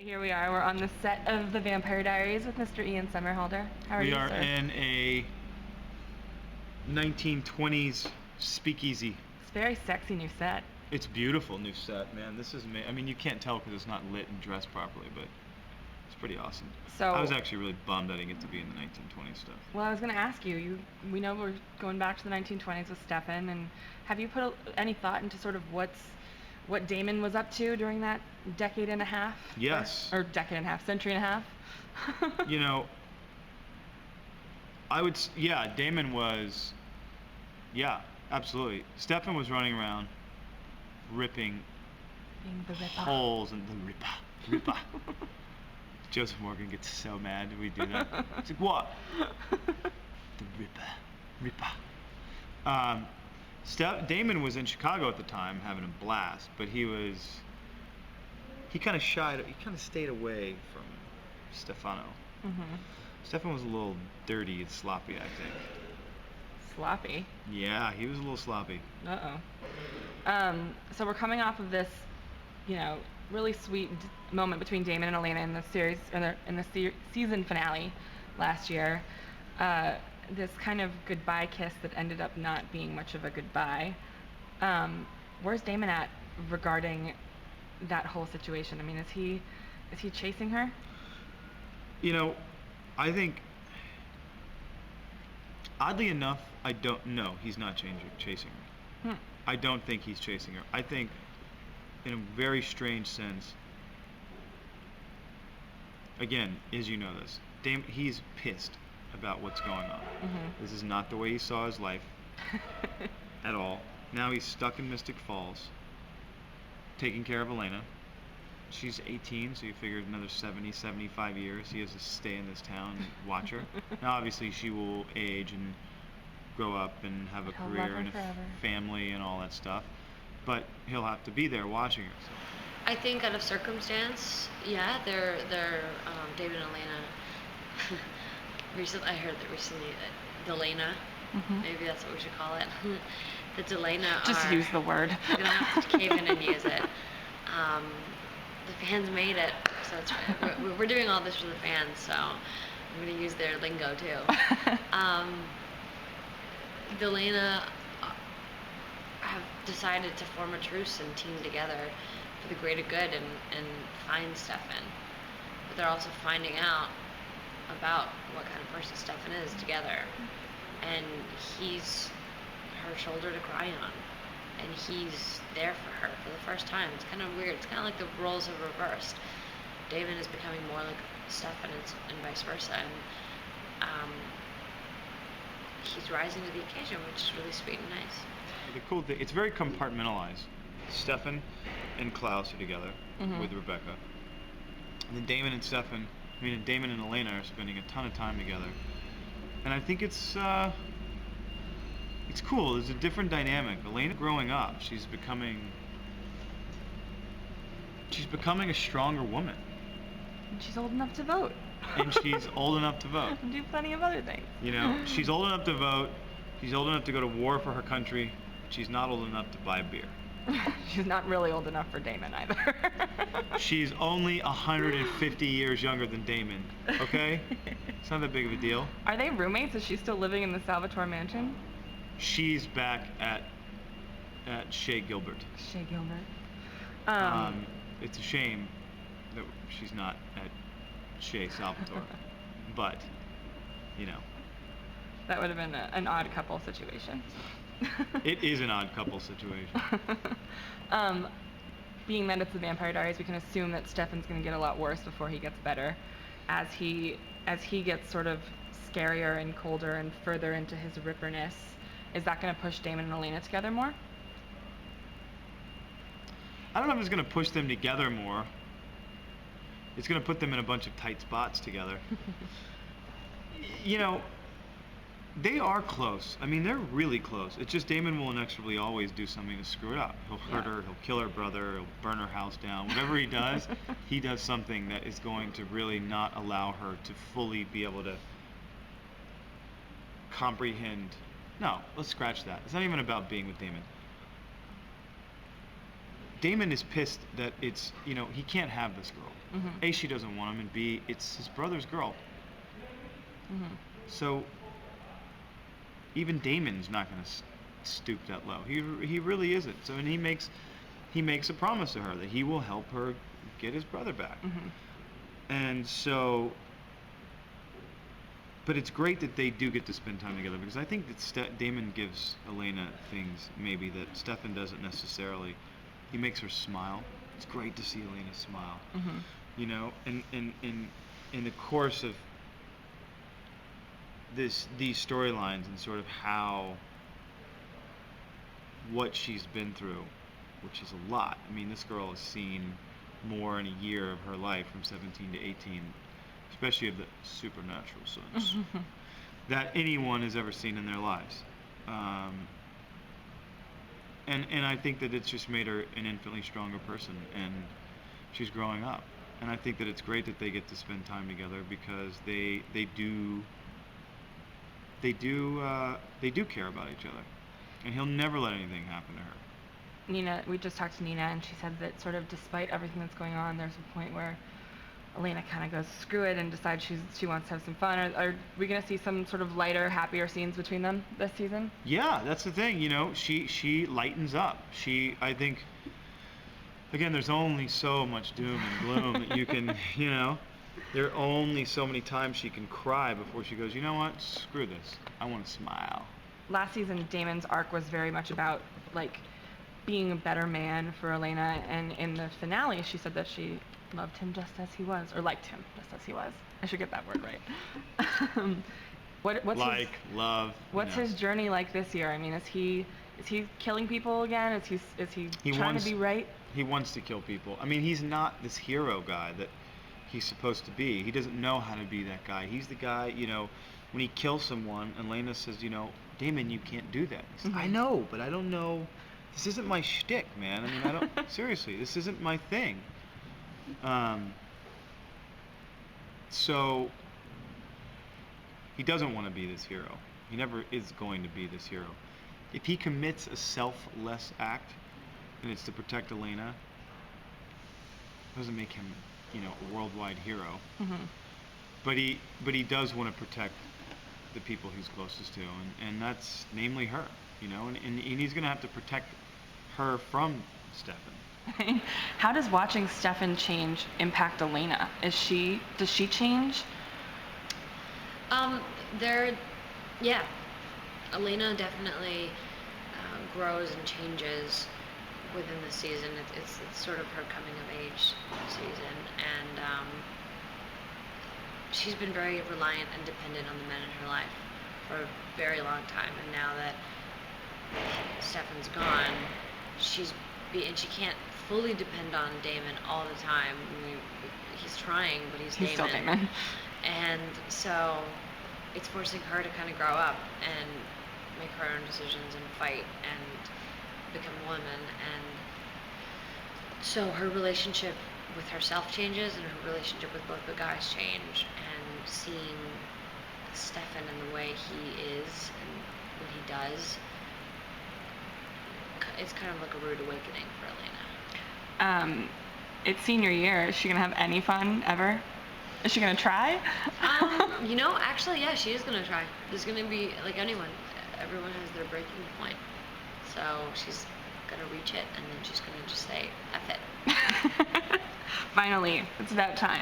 Here we are. We're on the set of The Vampire Diaries with Mr. Ian Somerhalder. How are We you, are sir? in a 1920s speakeasy. It's a very sexy new set. It's beautiful new set, man. This is I mean, you can't tell because it's not lit and dressed properly, but it's pretty awesome. So I was actually really bummed I didn't get to be in the 1920s stuff. Well, I was going to ask you. We know we're going back to the 1920s with Stefan, and have you put any thought into sort of what Damon was up to during that decade and a half? Yes. Or decade and a half, century and a half? You know, yeah, Damon was, yeah, absolutely. Stefan was running around ripping Being the Ripper. holes in the Ripper. Joseph Morgan gets so mad when we do that. It's like, what? The Ripper. Damon was in Chicago at the time having a blast, but he kind of stayed away from Stefano. Mm-hmm. Stefan was a little dirty and sloppy, I think. Sloppy. Yeah, he was a little sloppy. So we're coming off of this, really sweet moment between Damon and Elena in the series, in the season finale last year. This kind of goodbye kiss that ended up not being much of a goodbye. Where's Damon at regarding that whole situation? I mean, is he chasing her? I think, oddly enough, I don't know. He's not chasing her. I don't think he's chasing her. I think, in a very strange sense, again, as you know this, he's pissed about what's going on. Mm-hmm. This is not the way he saw his life at all. Now he's stuck in Mystic Falls, taking care of Elena. She's 18, so you figure another 70, 75 years he has to stay in this town and watch her. Now, obviously, she will age and grow up and have a He'll career love her and a forever. family and all that stuff, but he'll have to be there watching her. So. I think out of circumstance, yeah, they're David and Elena. I heard that recently that Delana, maybe that's what we should call it. That Delana Just use the word. You're gonna have to cave in and use it. The fans made it, so we're doing all this for the fans. So I'm gonna use their lingo too. Delana have decided to form a truce and team together for the greater good and find Stefan. But they're also finding out about what kind of person Stefan is together. And he's her shoulder to cry on. And he's there for her for the first time. It's kind of weird. It's kind of like the roles have reversed. Damon is becoming more like Stefan and vice versa. And he's rising to the occasion, which is really sweet and nice. The cool thing, it's very compartmentalized. Stefan and Klaus are together with Rebecca. And then Damon and Elena are spending a ton of time together. And I think it's cool. There's a different dynamic. Elena growing up, she's becoming a stronger woman. And she's old enough to vote. And she's old enough to vote. And do plenty of other things. She's old enough to vote. She's old enough to go to war for her country. She's not old enough to buy beer. She's not really old enough for Damon either. She's only 150 years younger than Damon, okay? It's not that big of a deal. Are they roommates? Is she still living in the Salvatore mansion? She's back at Shea Gilbert. Shea Gilbert. It's a shame that she's not at Shea Salvatore, but, That would have been an odd couple situation. It is an odd couple situation. Being that it's the Vampire Diaries, we can assume that Stefan's going to get a lot worse before he gets better. As he gets sort of scarier and colder and further into his ripperness, is that going to push Damon and Elena together more? I don't know if it's going to push them together more. It's going to put them in a bunch of tight spots together. They are close. I mean, they're really close. It's just Damon will inexorably always do something to screw it up. He'll hurt her, he'll kill her brother, he'll burn her house down. Whatever he does something that is going to really not allow her to fully be able to comprehend. No, let's scratch that. It's not even about being with Damon. Damon is pissed that it's, he can't have this girl. Mhm. A, she doesn't want him, and B, it's his brother's girl. Mhm. So even Damon's not going to stoop that low. He really isn't. So, and he makes a promise to her that he will help her get his brother back. Mhm. And so, but it's great that they do get to spend time together, because I think that Damon gives Elena things maybe that Stefan doesn't necessarily. He makes her smile. It's great to see Elena smile. Mhm. In the course of these storylines, and sort of what she's been through, which is a lot. I mean, this girl has seen more in a year of her life, from 17 to 18, especially of the supernatural sons, that anyone has ever seen in their lives. And I think that it's just made her an infinitely stronger person, and she's growing up. And I think that it's great that they get to spend time together, because they do care about each other, and he'll never let anything happen to her. Nina, we just talked to Nina, and she said that sort of despite everything that's going on, there's a point where Elena kind of goes screw it and decides she wants to have some fun. Are we going to see some sort of lighter, happier scenes between them this season? Yeah, that's the thing. She lightens up. I think, again, there's only so much doom and gloom that you can, there are only so many times she can cry before she goes, you know what, screw this, I want to smile. Last season, Damon's arc was very much about being a better man for Elena, and in the finale, she said that she loved him just as he was, or liked him just as he was. I should get that word right. What's his journey like this year? I mean, is he killing people again? Is he trying to be right? He wants to kill people. I mean, he's not this hero guy that he's supposed to be. He doesn't know how to be that guy. He's the guy, when he kills someone, Elena says, Damon, you can't do that. He says, Mhm. I know, but I don't know. This isn't my shtick, man. I mean, seriously, this isn't my thing. So he doesn't want to be this hero. He never is going to be this hero. If he commits a selfless act, and it's to protect Elena, it doesn't make him, a worldwide hero. Mhm. But he does want to protect the people he's closest to, and that's namely her, and he's going to have to protect her from Stefan. How does watching Stefan change impact Elena? Does she change? Yeah, Elena definitely grows and changes within the season. It's sort of her coming of age season, and she's been very reliant and dependent on the men in her life for a very long time, and now that Stefan's gone, she can't fully depend on Damon all the time. I mean, he's trying, but he's Damon. Still Damon. And so it's forcing her to kind of grow up and make her own decisions and fight and become a woman. And so her relationship with herself changes, and her relationship with both the guys change. And seeing Stefan and the way he is and what he does, it's kind of like a rude awakening for Elena. It's senior year. Is she gonna have any fun ever? Is she gonna try? Actually, yeah, she is gonna try. There's gonna be, like anyone, everyone has their breaking point. So she's gonna reach it, and then she's gonna just say, F it. Finally, it's about time.